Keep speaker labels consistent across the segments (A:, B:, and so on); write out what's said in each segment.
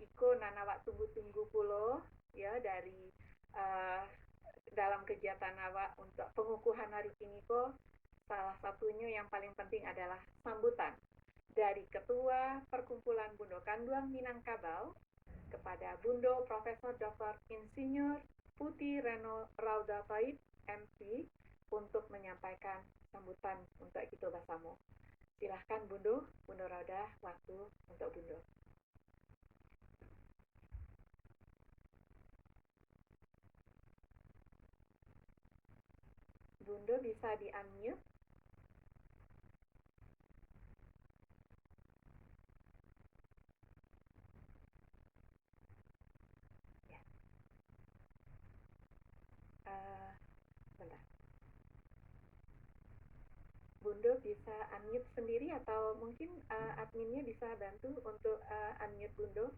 A: iko nanawa tunggu-tunggu pulo ya dari uh, dalam kegiatan awak untuk pengukuhan hari ini kok salah satunya yang paling penting adalah sambutan dari Ketua Perkumpulan Bundo Kanduang Minangkabau kepada Bundo Profesor Dr. Insinyur Putih Reno Rauda Taib MP untuk menyampaikan sambutan untuk kita bersama. Silahkan Bundo Rauda, waktu untuk Bundo. Bundo bisa di-unmute. Ya. Bentar. Bundo bisa unmute sendiri atau mungkin adminnya bisa bantu untuk unmute Bundo.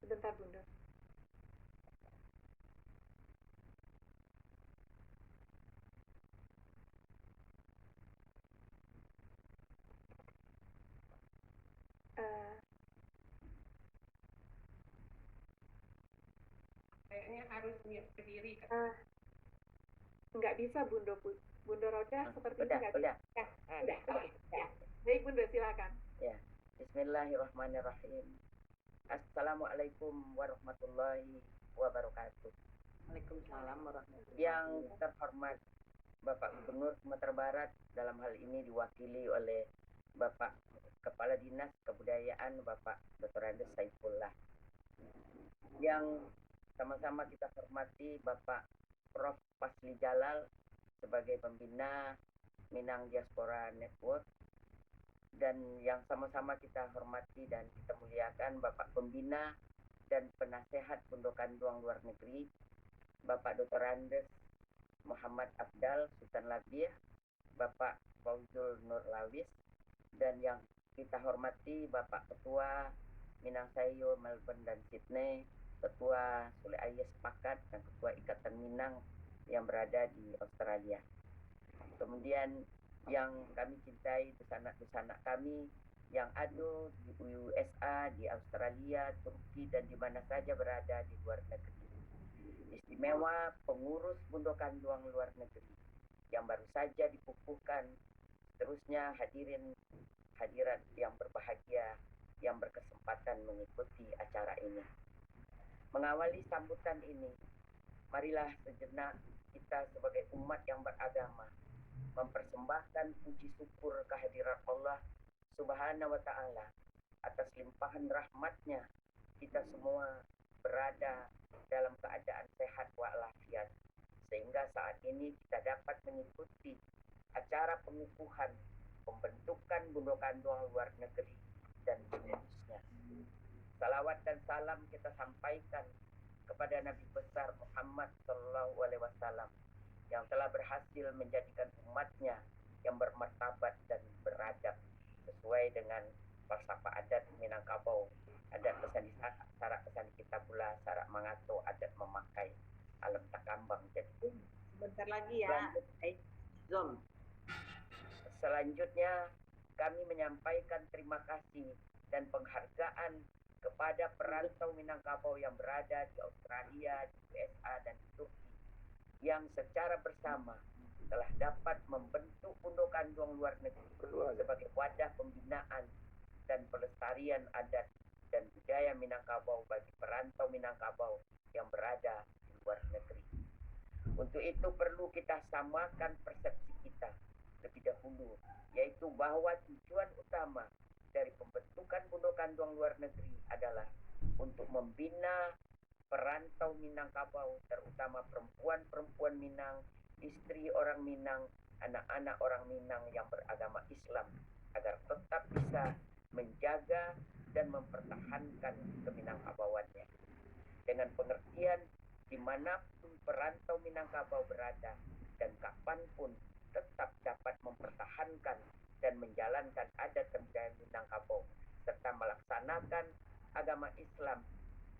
A: Sebentar Bundo.
B: Kayaknya harus mute sendiri.
A: Nggak bisa Bundo Roda seperti
C: udah,
A: nggak
C: udah.
A: bisa. Udah. Ya. Baik Bundo, silakan.
C: Ya, Bismillahirrahmanirrahim. Assalamualaikum warahmatullahi wabarakatuh.
B: Waalaikumsalam warahmatullahi wabarakatuh.
C: Yang terhormat Bapak Gubernur Sumatera Barat, dalam hal ini diwakili oleh Bapak Kepala Dinas Kebudayaan Bapak Dr. Andes Saifullah. Yang sama-sama kita hormati Bapak Prof. Pasli Jalal sebagai pembina Minang Diaspora Network, dan yang sama-sama kita hormati dan kita muliakan Bapak Pembina dan Penasehat Bundo Kanduang Luar Negeri Bapak Dr. Andes Muhammad Abdal Sultan Labiah, Bapak Fauzul Nur Lawis, dan yang kita hormati Bapak Ketua Minang Sayo, Melbourne dan Sydney, Ketua Sule Ayes Sepakat, dan Ketua Ikatan Minang yang berada di Australia. Kemudian yang kami cintai pesanak-pesanak kami yang ada di USA, di Australia, Turki, dan di mana saja berada di luar negeri. Istimewa pengurus Bundo Kanduang luar negeri yang baru saja dikukuhkan, seterusnya hadirat yang berbahagia yang berkesempatan mengikuti acara ini. Mengawali sambutan ini, marilah sejenak kita sebagai umat yang beragama mempersembahkan puji syukur kehadirat Allah Subhanahu wa Ta'ala atas limpahan rahmatnya kita semua berada dalam keadaan sehat walafiat, sehingga saat ini kita dapat mengikuti acara pengukuhan pembentukan Bundo Kanduang luar negeri dan seterusnya. Salawat dan salam kita sampaikan kepada Nabi besar Muhammad Sallallahu Alaihi Wasallam yang telah berhasil menjadikan umatnya yang bermartabat dan beradab sesuai dengan falsafah adat Minangkabau, adat pesan di sarak pesan kita pula, sarak mangato, adat memakai alam takambang. Jadi
B: sebentar lagi ya. Zoom.
C: Selanjutnya kami menyampaikan terima kasih dan penghargaan kepada perantau Minangkabau yang berada di Australia, di USA, dan di Turki yang secara bersama telah dapat membentuk Bundo Kanduang luar negeri sebagai wadah pembinaan dan pelestarian adat dan budaya Minangkabau bagi perantau Minangkabau yang berada di luar negeri. Untuk itu perlu kita samakan persepsi kita lebih dahulu, yaitu bahwa tujuan utama dari pembentukan Bundo Kanduang luar negeri adalah untuk membina perantau Minangkabau, terutama perempuan-perempuan Minang, istri orang Minang, anak-anak orang Minang yang beragama Islam, agar tetap bisa menjaga dan mempertahankan keminangkabauannya. Dengan pengertian dimanapun perantau Minangkabau berada dan kapanpun tetap dapat mempertahankan dan menjalankan adat dan budaya Minangkabau serta melaksanakan agama Islam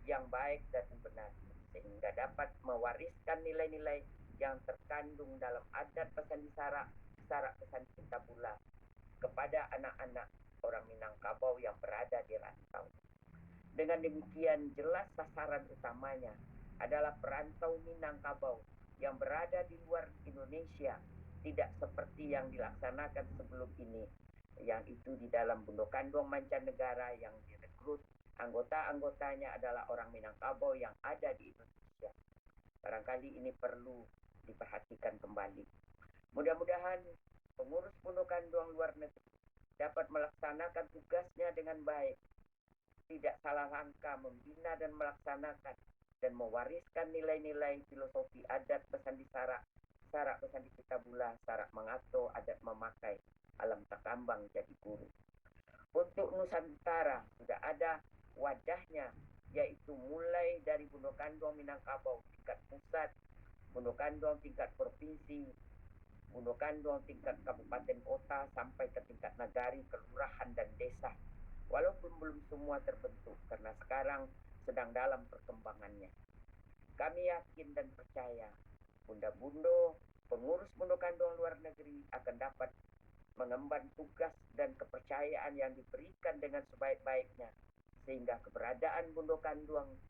C: yang baik dan benar, sehingga dapat mewariskan nilai-nilai yang terkandung dalam adat pesan di sarak pesan kita pula kepada anak-anak orang Minang Minangkabau yang berada di rantau. Dengan demikian jelas sasaran utamanya adalah perantau Minangkabau yang berada di luar Indonesia, tidak seperti yang dilaksanakan sebelum ini, yang itu di dalam bundok-kandung mancanegara yang direkrut anggota-anggotanya adalah orang Minangkabau yang ada di Indonesia. Barangkali ini perlu diperhatikan kembali. Mudah-mudahan pengurus bundok-kandung luar negeri dapat melaksanakan tugasnya dengan baik, tidak salah langkah membina dan melaksanakan dan mewariskan nilai-nilai filosofi adat pesandi sarak, sarak pesandi kitabullah, sarak mengato, adat memakai, alam takambang jadi guru. Untuk Nusantara sudah ada wadahnya, yaitu mulai dari bundok-kandung Minangkabau tingkat pusat, bundok-kandung tingkat provinsi, bundok-kandung tingkat kabupaten kota sampai ke tingkat nagari, kelurahan dan desa. Walaupun belum semua terbentuk karena sekarang sedang dalam perkembangannya. Kami yakin dan percaya bunda-bundo, pengurus bundok-kandung luar negeri akan dapat mengemban tugas dan kepercayaan yang diberikan dengan sebaik-baiknya, sehingga keberadaan bundok-kandung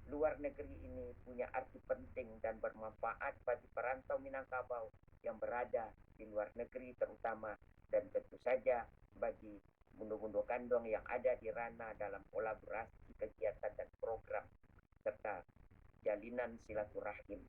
C: luar negeri ini punya arti penting dan bermanfaat bagi perantau Minangkabau yang berada di luar negeri terutama, dan tentu saja bagi bundok-bundok-kandung yang ada di ranah dalam kolaborasi kegiatan dan program serta jalinan silaturahim.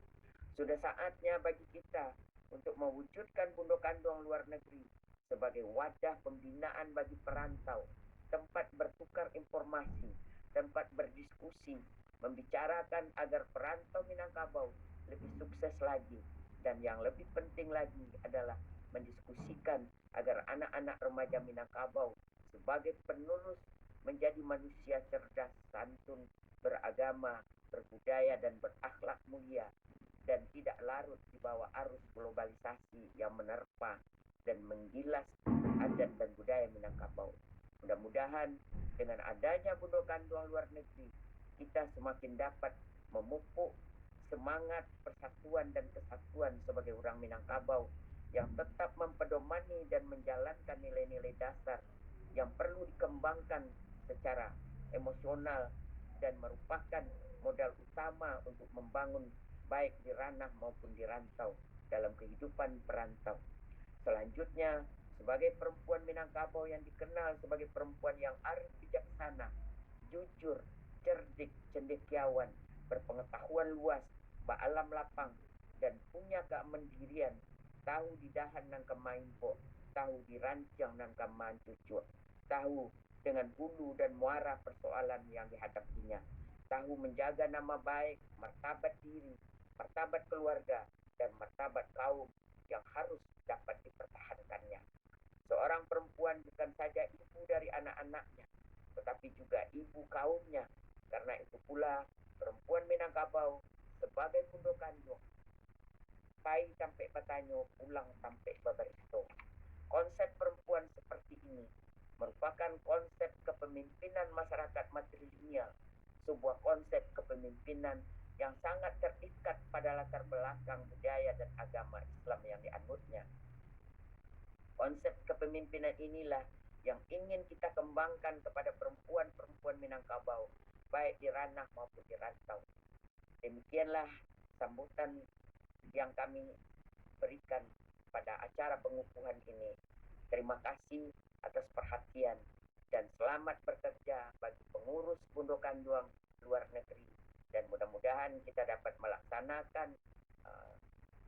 C: Sudah saatnya bagi kita untuk mewujudkan bundok-kandung luar negeri sebagai wadah pembinaan bagi perantau, tempat bertukar informasi, tempat berdiskusi, membicarakan agar perantau Minangkabau lebih sukses lagi, dan yang lebih penting lagi adalah mendiskusikan agar anak-anak remaja Minangkabau sebagai penerus menjadi manusia cerdas, santun, beragama, berbudaya dan berakhlak mulia, dan tidak larut di bawah arus globalisasi yang menerpa dan menggilas adat dan budaya Minangkabau. Mudah-mudahan dengan adanya bundok-kandung luar negeri, kita semakin dapat memupuk semangat persatuan dan kesatuan sebagai orang Minangkabau yang tetap mempedomani dan menjalankan nilai-nilai dasar yang perlu dikembangkan secara emosional dan merupakan modal utama untuk membangun baik di ranah maupun di rantau dalam kehidupan perantau. Selanjutnya, sebagai perempuan Minangkabau yang dikenal sebagai perempuan yang arif bijaksana, jujur, cerdik, cendekiawan, berpengetahuan luas, ba'alam lapang, dan punya keamandirian, tahu didahan nang kemaimpo, tahu dirancang nang keman cucuk, tahu dengan hulu dan muara persoalan yang dihadapinya, tahu menjaga nama baik, martabat diri, martabat keluarga, dan martabat kaum yang harus dapat dipertahankannya. Seorang perempuan bukan saja ibu dari anak-anaknya, tetapi juga ibu kaumnya. Karena itu pula perempuan Minangkabau sebagai bundok-kandung, pai sampai patanyo, pulang sampai babaristo. Konsep perempuan seperti ini merupakan konsep kepemimpinan masyarakat matrilineal, sebuah konsep kepemimpinan yang sangat terikat pada latar belakang budaya dan agama Islam yang dianutnya. Konsep kepemimpinan inilah yang ingin kita kembangkan kepada perempuan-perempuan Minangkabau, baik di ranah maupun di rantau. Demikianlah sambutan yang kami berikan pada acara pengukuhan ini. Terima kasih atas perhatian dan selamat bekerja bagi pengurus bundok-kandung luar negeri, dan mudah-mudahan kita dapat melaksanakan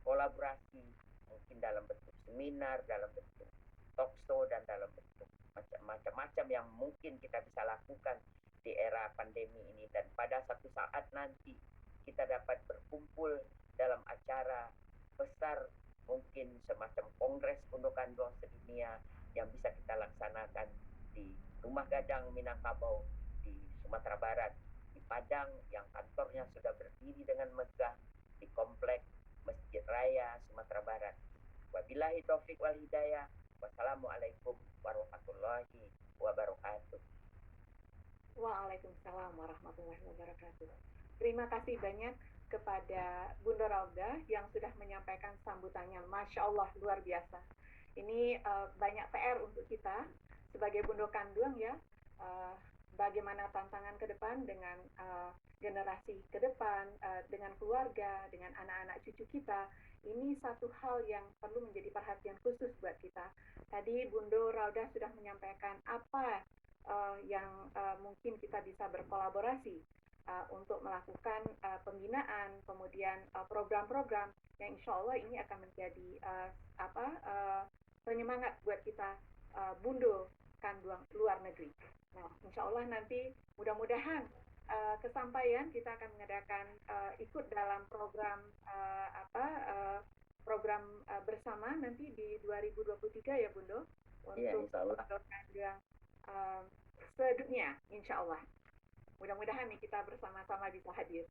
C: kolaborasi mungkin dalam bentuk seminar, dalam bentuk talkshow, dan dalam bentuk macam-macam yang mungkin kita bisa lakukan di era pandemi ini, dan pada satu saat nanti kita dapat berkumpul dalam acara besar, mungkin semacam kongres bundok-kandung sedunia yang bisa kita laksanakan di Rumah Gadang Minangkabau di Sumatera Barat, di Padang yang kantornya sudah berdiri dengan megah, di komplek Masjid Raya Sumatera Barat. Wabillahi taufik wal hidayah. Wassalamualaikum warahmatullahi wabarakatuh.
A: Waalaikumsalam warahmatullahi wabarakatuh. Terima kasih banyak kepada Bunda Rauda yang sudah menyampaikan sambutannya. Masya Allah, luar biasa. Ini banyak PR untuk kita sebagai Bundo Kanduang ya, bagaimana tantangan ke depan dengan generasi ke depan, dengan keluarga, dengan anak-anak cucu kita, ini satu hal yang perlu menjadi perhatian khusus buat kita. Tadi Bundo Rauda sudah menyampaikan apa yang mungkin kita bisa berkolaborasi untuk melakukan pembinaan, kemudian program-program yang insya Allah ini akan menjadi penyemangat buat kita Bundo Kanduang luar negeri. Nah, insya Allah nanti mudah-mudahan kesampaian kita akan mengadakan ikut dalam program program bersama nanti di 2023 ya Bundo, untuk Kanduang sedunia insya Allah. Mudah-mudahan nih kita bersama-sama bisa hadir.